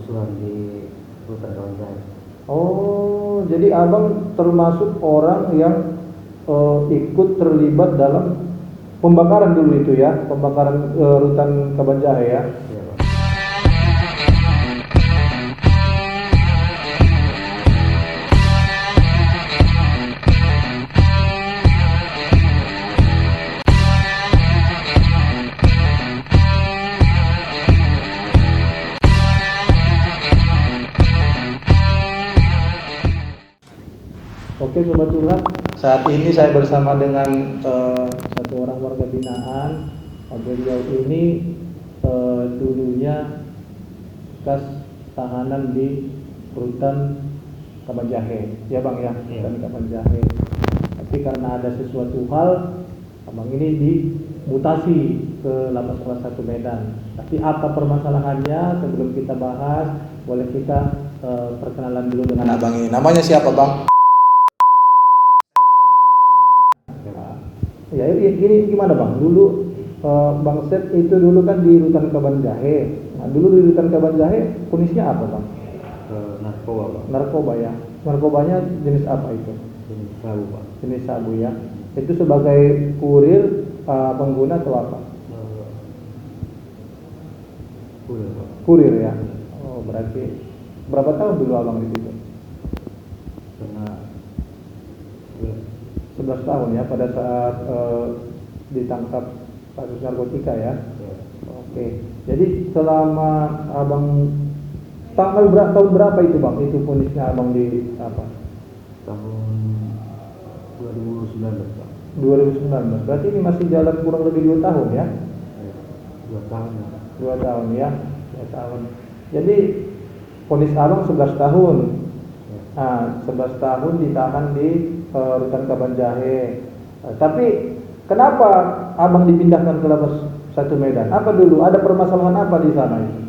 kerusuhan di rutan Kawanjaya. Oh, jadi abang termasuk orang yang ikut terlibat dalam pembakaran dulu itu ya, pembakaran rutan Kabanjahe ya. Iya Pak. Oke Sobat Curhat, saat ini saya bersama dengan satu orang warga binaan. Beliau ini dulunya bekas tahanan di rutan Kabanjahe, ya Bang ya, rutan Kabanjahe. Tapi karena ada sesuatu hal, Abang ini dimutasi ke Lapas Kelas 1 Medan. Tapi apa permasalahannya sebelum kita bahas, boleh kita perkenalan dulu dengan Abang ini. Namanya siapa Bang? Ya, ini gimana Bang? Dulu Bang Sep itu dulu kan di rutan Kabanjahe. Nah, dulu di rutan Kabanjahe kondisinya apa Bang? Narkoba Pak. Narkoba ya. Narkobanya jenis apa itu? Jenis sabu Pak. Jenis sabu ya. Itu sebagai kurir pengguna atau apa? Kurir Pak. Kurir ya. Oh, berarti berapa tahun dulu Abang di situ? Karena 11 tahun ya pada saat ditangkap kasus narkotika ya. Oke. Jadi selama Abang tahun berapa itu Bang? Itu vonisnya Abang di apa? Tahun 2019 Pak. 2019. Berarti ini masih jalan kurang lebih 2 tahun ya? 2 tahun ya. 2 tahun ya. 2 tahun. Jadi vonis Abang 11 tahun. Nah, 11 tahun ditahan di rutan Kabanjahe. Tapi kenapa Abang dipindahkan ke Lapas 1 Medan? Apa dulu? Ada permasalahan apa di sana itu?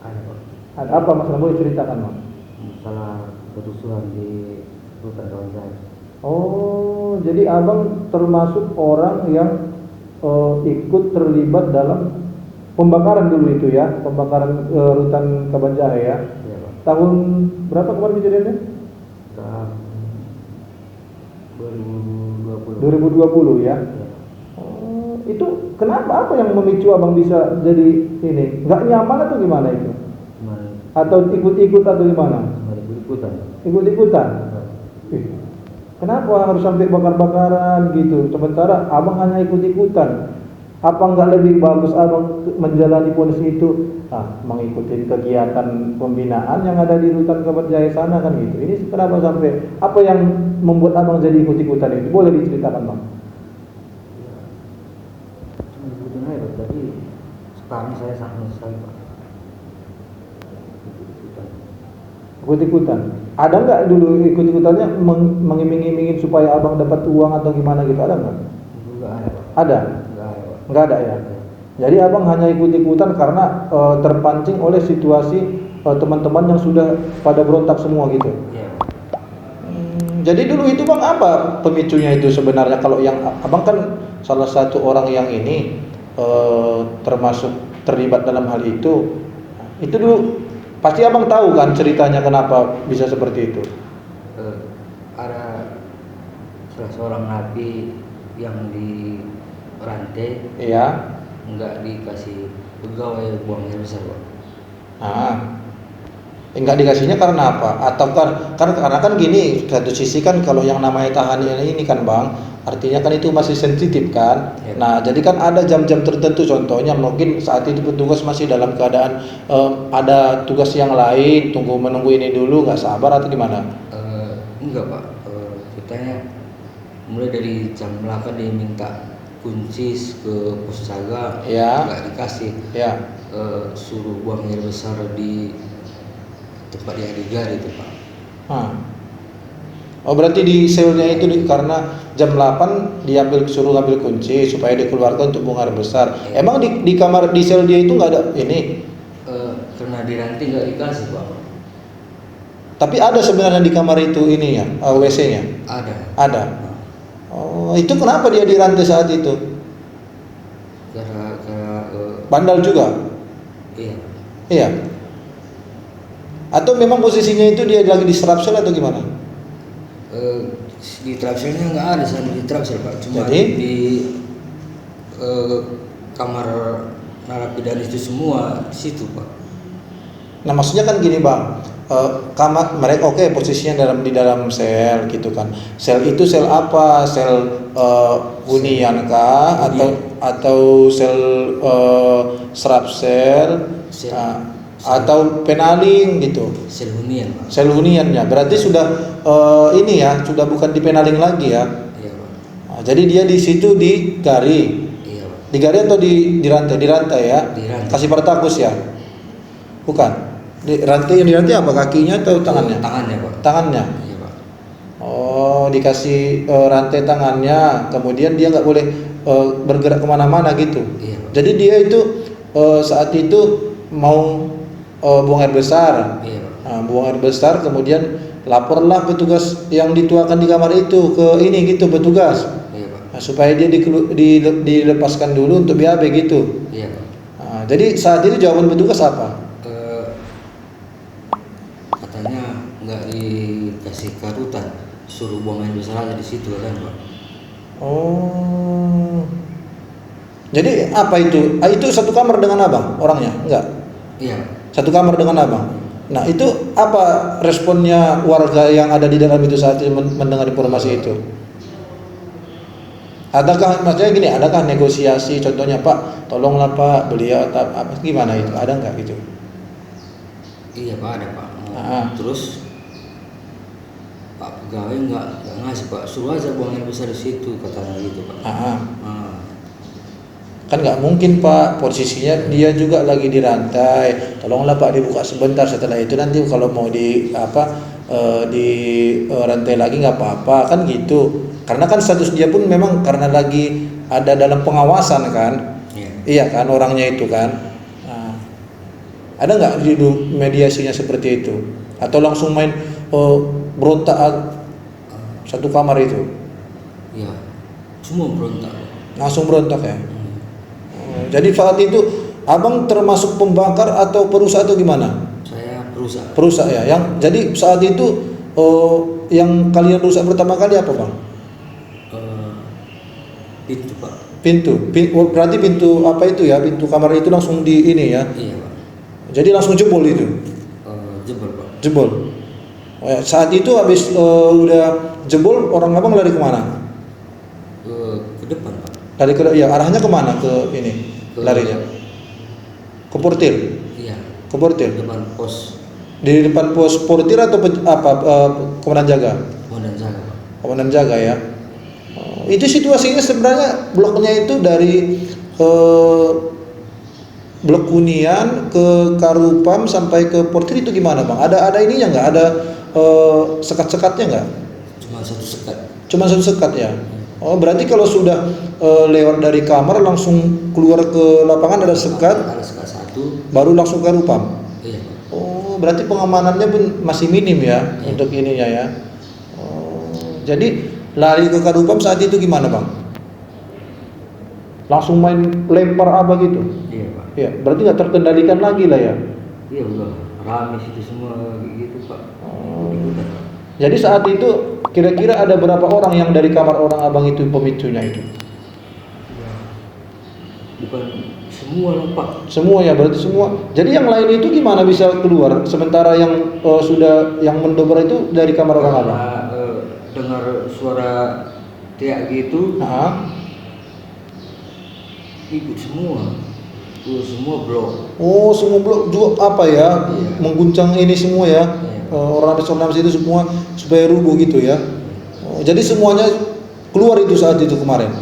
Ada Pak. Ada apa masalah? Boleh ceritakan Bang? Masalah kerusuhan di rutan Kawanjaya. Oh, jadi Abang termasuk orang yang ikut terlibat dalam pembakaran dulu itu ya, pembakaran rutan Kabanjahe ya. Iya Pak. Tahun berapa kemarin kejadiannya? Tahun 2020. 2020 ya. Ya. Oh, itu kenapa? Apa yang memicu Abang bisa jadi ini? Nggak nyaman atau gimana itu? Kemarin Atau ikut-ikut atau gimana? berikutan. Ikut-ikutan? Kenapa harus sampai bakar-bakaran gitu? Sementara Abang hanya ikut-ikutan. Apa nggak lebih bagus Abang menjalani vonis itu mengikuti kegiatan pembinaan yang ada di rutan Kabanjahe sana kan gitu. Ini kenapa sampai apa yang membuat Abang jadi ikut-ikutan itu? Boleh diceritakan Bang? Cuma ikutin aja Pak. Jadi sekarang saya sangat menyesal Pak. Ikut-ikutan. Ikut-ikutan. Ada nggak dulu ikut-ikutannya mengiming-imingin supaya Abang dapat uang atau gimana gitu? Ada nggak? Enggak ada Pak. Ada? Enggak ada Pak. Nggak ada ya. Jadi Abang hanya ikut-ikutan karena terpancing oleh situasi teman-teman yang sudah pada berontak semua gitu. Iya Pak. Jadi dulu itu Bang apa pemicunya itu sebenarnya? Kalau yang Abang kan salah satu orang yang ini termasuk terlibat dalam hal itu dulu pasti Abang tahu kan ceritanya kenapa bisa seperti itu. Ada salah seorang napi yang di rantai, Iya. enggak dikasih pegawai buang air besar Pak. Enggak dikasihnya karena apa? Atau karena kan gini, satu sisi kan kalau yang namanya tahanan ini kan Bang, artinya kan itu masih sensitif kan. Ya. Nah, jadi kan ada jam-jam tertentu, contohnya mungkin saat itu petugas masih dalam keadaan ada tugas yang lain, menunggu ini dulu, nggak sabar atau gimana? Enggak Pak. Ceritanya mulai dari jam 8 dia minta kunci ke pos jaga, Ya. enggak dikasih. Ya. Suruh buang air besar di tempat yang digar itu Pak. Oh, berarti di selnya itu karena jam 8 suruh ngambil kunci supaya dikeluarkan untuk buang air besar. Ya. Emang di kamar di sel dia itu nggak ada ini? Karena di rantai nggak dikasih Pak. Tapi ada sebenarnya di kamar itu ini ya, WC-nya? Ada. Ada. Oh, itu kenapa dia dirantai saat itu? Karena Bandal juga? iya. Iya. Atau memang posisinya itu dia lagi di strapsel atau gimana? Di trapselnya nggak ada sana di trapsel Pak, cuma Jadi? di kamar narapidana itu semua di situ Pak. Nah maksudnya kan gini bang, kamar mereka oke, posisinya di dalam sel gitu kan. Sel itu sel apa? Sel hunian kah? Atau sel strapsel? Sel. Atau penaling gitu? Sel hunian Pak. Sel huniannya berarti sudah ini ya, sudah bukan di penaling lagi ya. Iya Pak. Nah, jadi dia di situ digari. Iya Pak. Digari atau di rantai? Di rantai ya. Di rantai. Kasih Spartacus ya? Bukan. Di rantai, yang dirantai apa? Kakinya atau tangannya? Tangannya Pak. Tangannya. Iya Pak. Oh, dikasih rantai tangannya, kemudian dia nggak boleh bergerak kemana-mana gitu. Iya Pak. Jadi dia itu saat itu mau buang air besar. Iya Pak. Nah, buang air besar, kemudian laporlah petugas yang dituakan di kamar itu ke ini gitu, petugas. Iya Pak. Nah, supaya dia dilepaskan dulu untuk BAB gitu. Iya Pak. Nah, jadi saat itu jawaban petugas apa? Katanya nggak dikasih karutan, suruh buang air besar aja di situ kan Pak. Oh. Jadi apa itu? Itu satu kamar dengan abang orangnya? Enggak. Iya. Satu kamar dengan abang. Nah, itu apa responnya warga yang ada di dalam itu saat itu mendengar informasi itu? Adakah maksudnya gini, adakah negosiasi contohnya Pak, tolonglah Pak, beliau apa gimana itu? Ada enggak gitu? Iya Pak, ada Pak. Terus Pak pegawai nggak ngasih Pak, suruh aja buang air besar di situ katanya gitu Pak. Kan nggak mungkin Pak, posisinya dia juga lagi di rantai. Tolonglah Pak dibuka sebentar, setelah itu nanti kalau mau di rantai lagi nggak apa-apa kan gitu. Karena kan status dia pun memang karena lagi ada dalam pengawasan kan. Iya kan orangnya itu kan. Ada nggak di mediasinya seperti itu? Atau langsung main berontak satu kamar itu? Iya, semua berontak. Langsung berontak ya? Jadi saat itu abang termasuk pembakar atau perusak atau gimana? Saya perusak. Perusak ya. Jadi saat itu yang kalian rusak pertama kali apa bang? Pintu Pak. Pintu. Berarti pintu apa itu ya? Pintu kamar itu langsung di ini ya? Iya Pak. Jadi langsung jebol itu? Jebol Pak. Jebol. Saat itu habis udah jebol, orang abang lari kemana? Ke depan Pak. Lari ke ya arahnya kemana ke ini? Larinya? Ke portir? Iya. Ke portir? Depan pos. Di depan pos portir atau komandan jaga? Komandan jaga Pak. Komandan jaga ya. Itu situasinya sebenarnya bloknya itu dari blok Hunian ke Karupam sampai ke portir itu gimana bang? Ada ininya nggak? Ada sekat-sekatnya nggak? Cuma satu sekat. Cuma satu sekat ya. Oh berarti kalau sudah lewat dari kamar langsung keluar ke lapangan ada sekat. Ada sekat satu. Baru langsung ke Karupam. Iya. Oh berarti pengamanannya pun masih minim ya untuk ininya ya. Oh jadi lari ke Karupam saat itu gimana bang? Langsung main lempar apa gitu? Iya Pak. Ya, berarti nggak terkendalikan lagi lah ya? Iya udah rame situ semua gitu Pak. Jadi saat itu kira-kira ada berapa orang yang dari kamar orang abang itu pemicunya itu? Ya, bukan semua lah Pak. Semua ya, berarti semua. Jadi yang lain itu gimana bisa keluar? Sementara yang sudah yang mendobrak itu dari kamar orang abang? Dengar suara teriak gitu. Ikut semua. Semua blok. Oh, semua blok juga apa ya? Iya. Mengguncang ini semua ya. Iya. Orang itu semua supaya rubuh gitu ya. Oh, jadi semuanya keluar itu saat itu kemarin.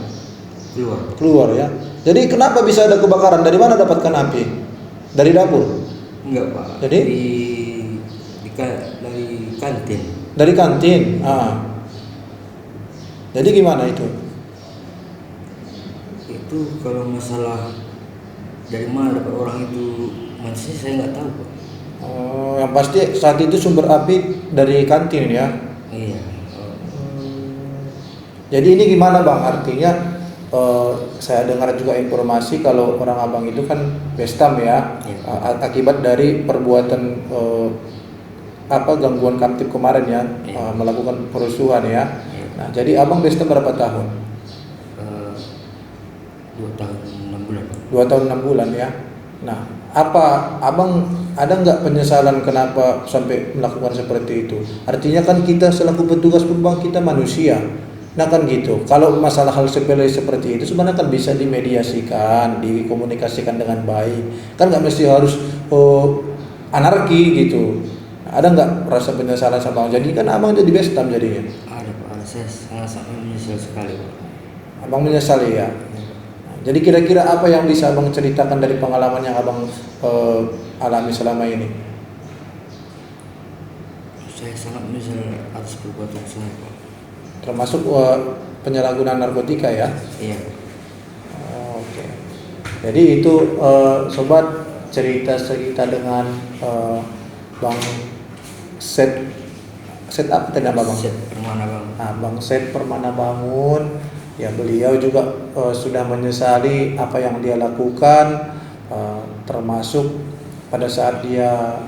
Keluar ya. Jadi kenapa bisa ada kebakaran? Dari mana dapatkan api? Dari dapur? Enggak Pak. Jadi dari kantin. Dari kantin. Jadi gimana itu? Itu kalau masalah dari mana dapat orang itu manusia saya nggak tahu Pak. Oh, yang pasti saat itu sumber api dari kantin ya. Iya. Jadi ini gimana bang? Artinya saya dengar juga informasi kalau orang Abang itu kan bestam ya, akibat dari perbuatan gangguan kamtip kemarin ya, melakukan perusuhan ya. Nah, jadi Abang bestam berapa tahun? 2 tahun 6 bulan. 2 tahun 6 bulan ya. Nah, apa Abang ada nggak penyesalan kenapa sampai melakukan seperti itu? Artinya kan kita selaku petugas pun Bang, kita manusia. Nah kan gitu. Kalau masalah hal sepele seperti itu sebenarnya kan bisa dimediasikan, dikomunikasikan dengan baik. Kan nggak mesti harus anarki gitu. Ada nggak rasa penyesalan sama Abang? Jadi kan Abang jadi bestam jadinya. Ada Pak, saya sangat menyesal sekali Pak. Abang menyesali ya. Jadi kira-kira apa yang bisa Abang ceritakan dari pengalaman yang Abang alami selama ini? Saya sangat menyesal atas perbuatan saya Pak. Termasuk penyalahgunaan narkotika ya? Iya. Oke. Jadi itu sobat cerita dengan Bang Set apa tadi nama Bang? Set Permana Bang. Nah, Bang Set Permana Bangun. Ya beliau juga sudah menyesali apa yang dia lakukan, termasuk pada saat dia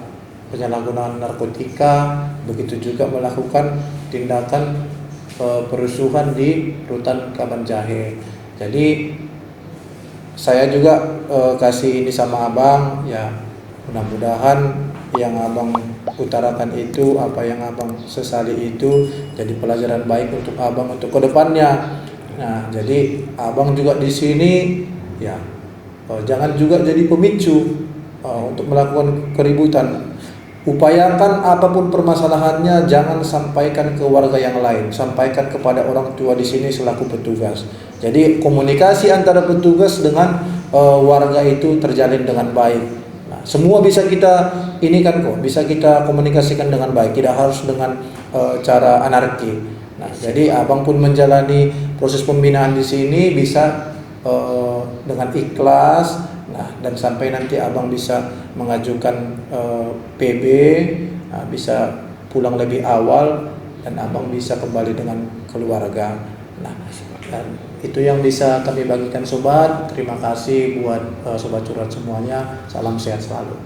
penyalahgunaan narkotika, begitu juga melakukan tindakan perusuhan di rutan Kaban Jahe. Jadi saya juga kasih ini sama Abang ya, mudah-mudahan yang Abang utarakan itu, apa yang Abang sesali itu jadi pelajaran baik untuk Abang untuk kedepannya. Nah, jadi Abang juga di sini ya jangan juga jadi pemicu untuk melakukan keributan. Upayakan apapun permasalahannya jangan sampaikan ke warga yang lain, sampaikan kepada orang tua di sini selaku petugas. Jadi komunikasi antara petugas dengan warga itu terjalin dengan baik. Nah, semua bisa kita ini kan kok, bisa kita komunikasikan dengan baik, tidak harus dengan cara anarki. Nah, jadi Abang pun menjalani proses pembinaan di sini bisa dengan ikhlas. Nah, dan sampai nanti Abang bisa mengajukan PB, bisa pulang lebih awal dan Abang bisa kembali dengan keluarga. Nah, dan itu yang bisa kami bagikan sobat. Terima kasih buat sobat curhat semuanya. Salam sehat selalu.